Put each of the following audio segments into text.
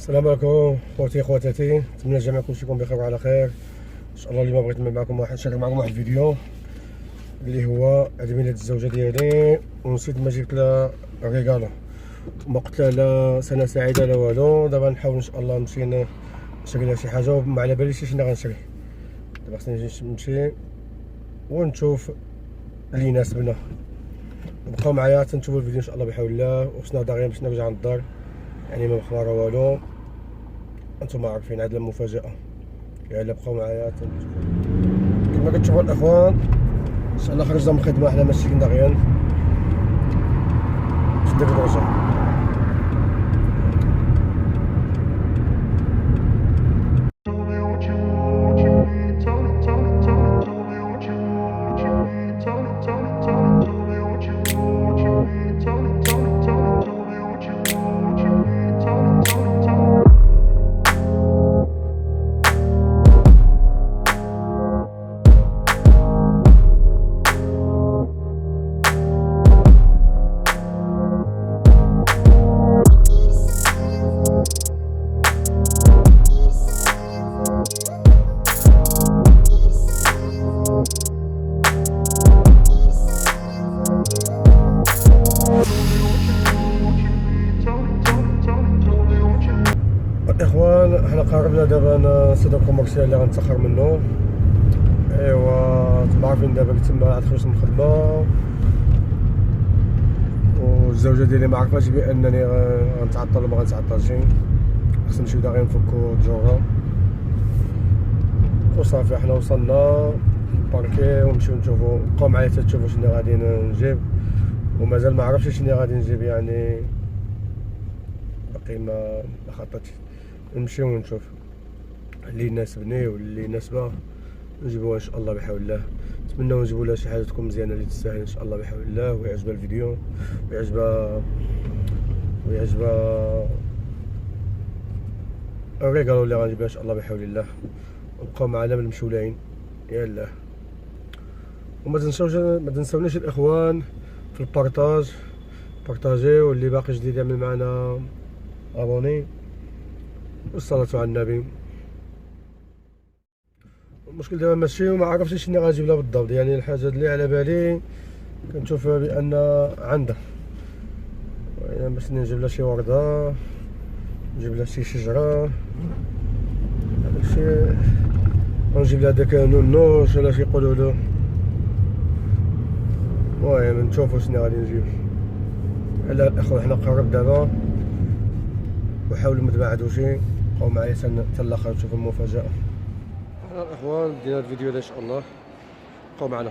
السلام عليكم خوتي خواتاتي، نتمنى الجميع كلشي يكون بخير وعلى خير ان شاء الله. اليوم بغيت نشارك معكم واحد الفيديو اللي هو عيد ميلاد الزوجه ديالي، ونسيت ما جبت لها ريغالو، ما قلت لها لا سنه سعيده لا والو. دابا نحاول ان شاء الله نمشي نشري لها شي حاجه، وما على باليش شنو غنشري. دابا خصني نمشي ونشوف اللي يناسبنا. بقاو معايا تنشوفوا الفيديو ان شاء الله بحول الله. وخصنا داغيا باش نرجع للدار، يعني ما بخبار والو، انتم عارفين هاد المفاجاه. يلا بقاو معايا كما كتشوفوا الاخوان. ان شاء الله خرجنا من الخدمه، حنا ماشيين داغيا في الدرب نرجع. الاخوان حنا قاربنا دابا السيدو كوميرسيال اللي غنتاخر منه. ايوا نتوما عارفين دابا تما عاد خرجت من الخدمه، والزوجه ديالي ما عرفاش بانني غنتعطل وما غنتعطلش. خصنا نمشيو داغيا نفكو الجوره وصافي. حنا وصلنا باركي ونمشيو نشوفو. بقاو معايا تشوفوا شنو غادي نجيب، ومازال ما عرفتش شنو غادي نجيب، يعني باقي ما خططتش. نمشيو ونشوف اللي يناسبني واللي يناسبها نجيبوها ان شاء الله بحول الله. نتمنى نجيبوا لها شي حاجه تكون مزيانه اللي تستاهل ان شاء الله بحول الله، ويعجبها الفيديو ويعجبها الريغالو اللي غنجيبها ان شاء الله بحول الله. وبقاو معنا من المشولين. يلا وما تنساونيش الاخوان في البارطاج، بارطاجيو، واللي باقي جديد يعمل معنا ابوني، والصلاة على النبي. المشكل دابا ماشي وما عرفتش شنو غنجيب لها بالضبط، يعني الحاجه اللي على بالي كنشوف بان عندها، يعني باش نجيب لها شي ورده، نجيب لها شي شجره، هادشي. ونجيب لها داك نونوش ولا شي يقولوا له. المهم نشوفوا شنو غادي نجيب. على الاخوان حنا قرب دابا، وحاولوا ما تبعدوش، بقاو معايا حتى الاخر نشوفوا المفاجاه. الاخوان ديال الفيديو هذا ان شاء الله، بقاو معنا.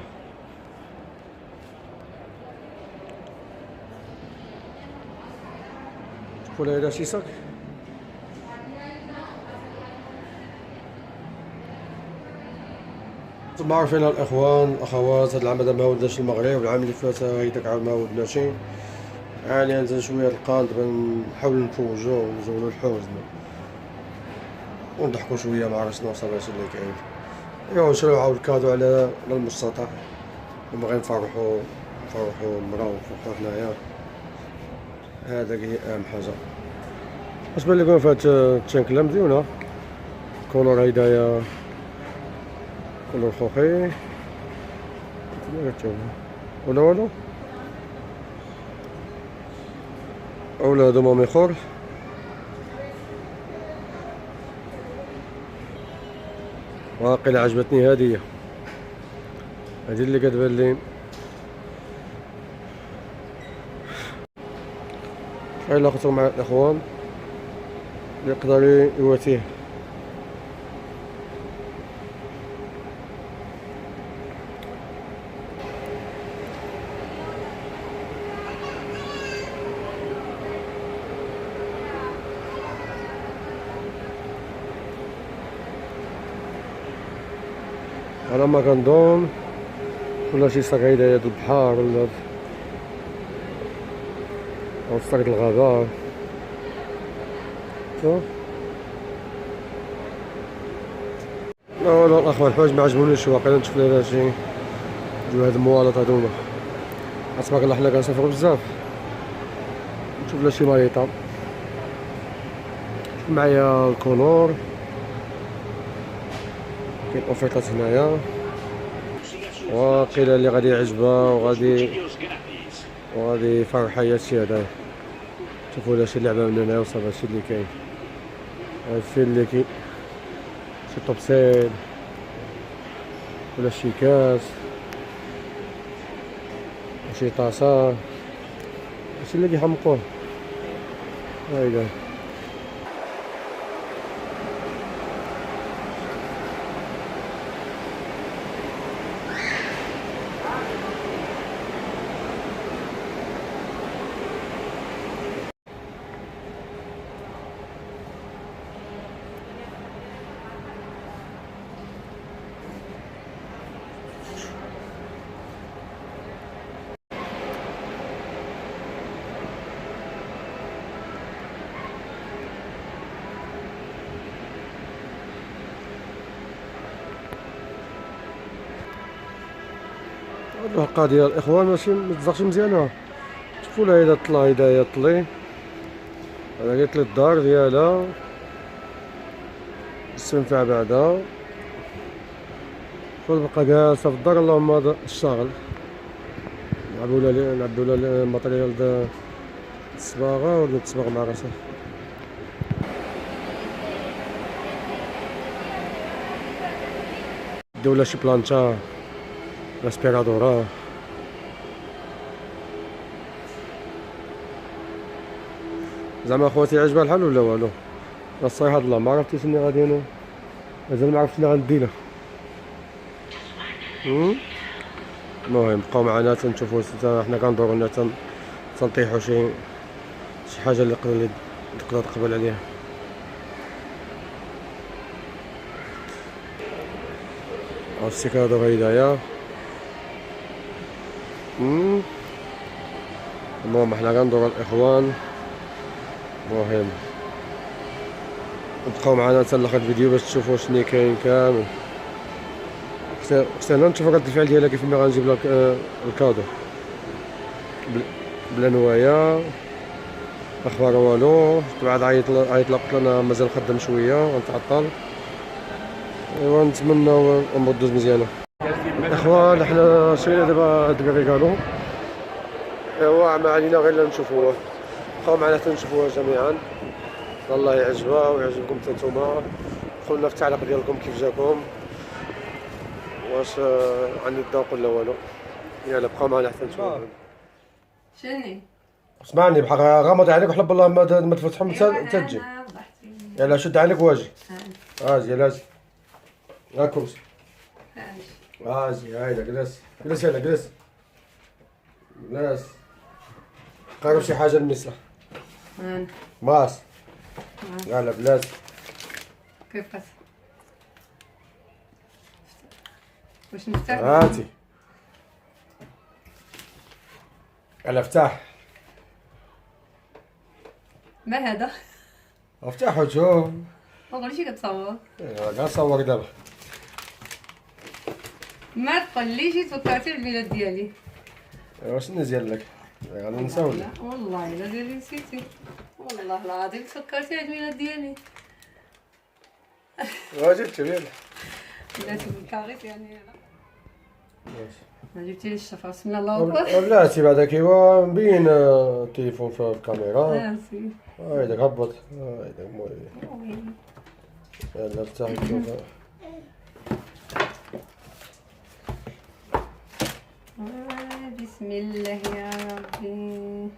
شوفوا لي هذا شي صاك. نتوما عارفين الاخوان الاخوات، هاد العام هذا ما ولدناش المغرب، والعام اللي فات هيداك عام ما ولدناش. يعني نزل شويه القان، دابا نحاول نفوجو ونزولو الحوز ونضحكو شويه مع راسنا وصافي اللي كاين. ايوا نشريو عاود الكادو على المستطاع، وباغي نفرحو المرا ونفرحو حنايا. هذاك هي اهم حاجه. اش بان لكم فهاد التشانكله مزيونه؟ كولور هيدايا كولور خوخي ولا والو، اولا هادو مامي خور. واقيلا عجبتني هادي اللي كتبان لي. الا خطر مع الاخوان اللي يقدر يواتيه. على ما كنظن ولا شي صاك هيدايا د البحر ولا او صاك د الغابة. لا والله الاخوان الحوايج ما عجبونيش واقيلا. نشوف لها شي جوج هاد الموالط هادوما. تبارك الله حنا كنسافرو بزاف. نشوف لها شي ماليطا، معايا الكولور، كاين اوفيطات هنايا، وقيل اللي غادي يعجبها وغادي يفرحها هي الشي هذا. شوفوا لا شي لعبه من هنا وصافي هادشي اللي كاين، هادشي اللي كاين، شي طوبسيل ولا شي كاس، شي طاسه، هادشي اللي كيحمقوه. هايدا الحلقه ديال الاخوان ماشي متزقش مزيانه. شوفوا لها هيدا طلع، هيدا طلي، هذا قالت لي الدار ديالها استنفع بعدا، بقى جالسه في الدار. اللهم هذا الشاغل نعبوا لها الماتريال د الصباغه ولا تصبغ مع راسها. داو لها شي بلانشا، اسبيرادورا. زعما اخواتي عجبها الحال ولا والو؟ الصراحه الله ما عرفتي شنو غادي انا مازال ما عرفتش شنو غندير لها. المهم بقاو معنا تنشوفوا حنا كندورو لنا تنطيحوا شي حاجه اللي تقدر تقبل عليها. السكادة هيدايا. المهم حنا كندورو الاخوان. المهم بقاو معنا حتى لاخر الفيديو باش تشوفوا شنو كاين كامل. حتى هنا نشوفوا رد الفعل ديالها كيف ما غنجيب لك الكادو بلا نوايا اخبار والو. بعد عيط قلت لنا مازال خدام شويه غنتعطل. ايوا نتمنوا الامور دوز مزيانه. الاخوان حنا شرينا دابا هاد الريكالو، ايوا ما علينا غير نشوفوه. بقاو معنا تنشوفوها جميعا، الله يعجبها ويعجبكم حتى نتوما. قولنا في التعليق ديالكم كيف جاكم، واش عندي الذوق ولا والو. يلا بقاو معنا حتى نشوفوا. شنو اسمعني بحق غمض عليك وحلب الله ما تفتحهم انت تجي. يلا شد عليك واجي. اجي يلا اجي. ها كرسي. اجي هايدا جلس يلا جلس. قرب شي حاجه نمسها. باص. يلا بلاش. كيف واش نفتح؟ هاتي. يلا افتح. ما هذا؟ افتح وشوف. ما قوليش كتصور. قاعد نصور دابا. ما تقوليش تفكرتي بالميلاد ديالي. واش نزيد لك؟ غادي نساو. والله الا ديالي نسيتي، والله العظيم تفكرتي عيد الميلاد ديالي. واجبت يلا. بلاتي بالكاريط يعني ما جبتي لي الشفره. بسم الله الله اكبر. بلاتي بعدك ايوا مبين التليفون في الكاميرا. سي هايداك هبط. هايداك المهم يلا افتح شوف. بسم الله يا ربي.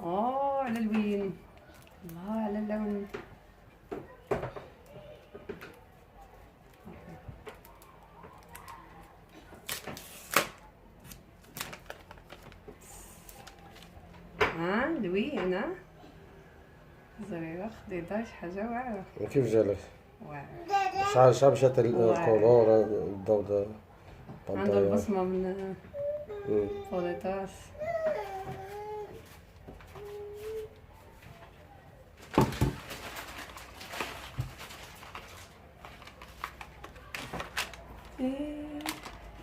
على الوين، الله على اللون. دوي انا زريره خديده شي حاجه واعره. كيف جالك؟ واعره. شحال مشات الكولور الضوء عنده البصمه من فوليتاس.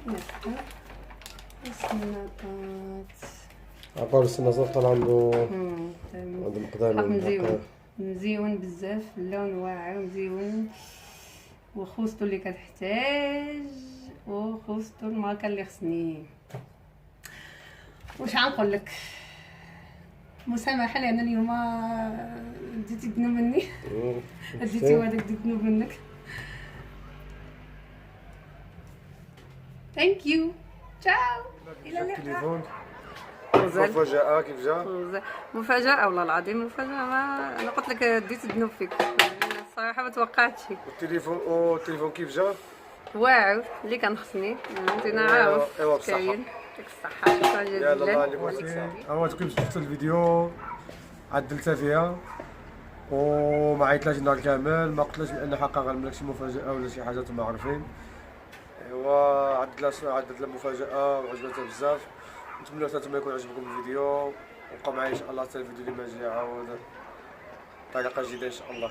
نفتح السنطات. عقار السنة طلع عنده مقدار مزيون مزيون بزاف، اللون واعر مزيون، وخوصتو اللي كتحتاج، وخوصتو الماركه اللي خصني. واش غنقول لك، مسامحه لان اليوم ديتي ذنوب مني. ديتي هذاك ذنوب منك. ثانك يو، تشاو، الى اللقاء. مفاجأة كيف جا؟ مفاجأة والله العظيم مفاجأة. ما انا قلت لك ديت الذنوب فيك الصراحة، ما توقعتش. والتليفون كيف جا؟ واعر اللي كان خصني، انت عارف. ايوا بصحة. يعطيك الصحة، شكرا جزيلا. يلا الله اللي بغيتي. انا كنت شفت الفيديو عدلتها فيها وما عيطلاش النهار كامل، ما قلتلاش بان حقا غنعمل لك شي مفاجأة ولا شي حاجة نتوما عارفين. ايوا عدلت لها مفاجأة وعجبتها بزاف. نتمنى نتوما يكون عجبكم الفيديو، وبقاو معايا ان شاء الله حتى الفيديو اللي ما جاي عاود طريقة جديدة ان شاء الله.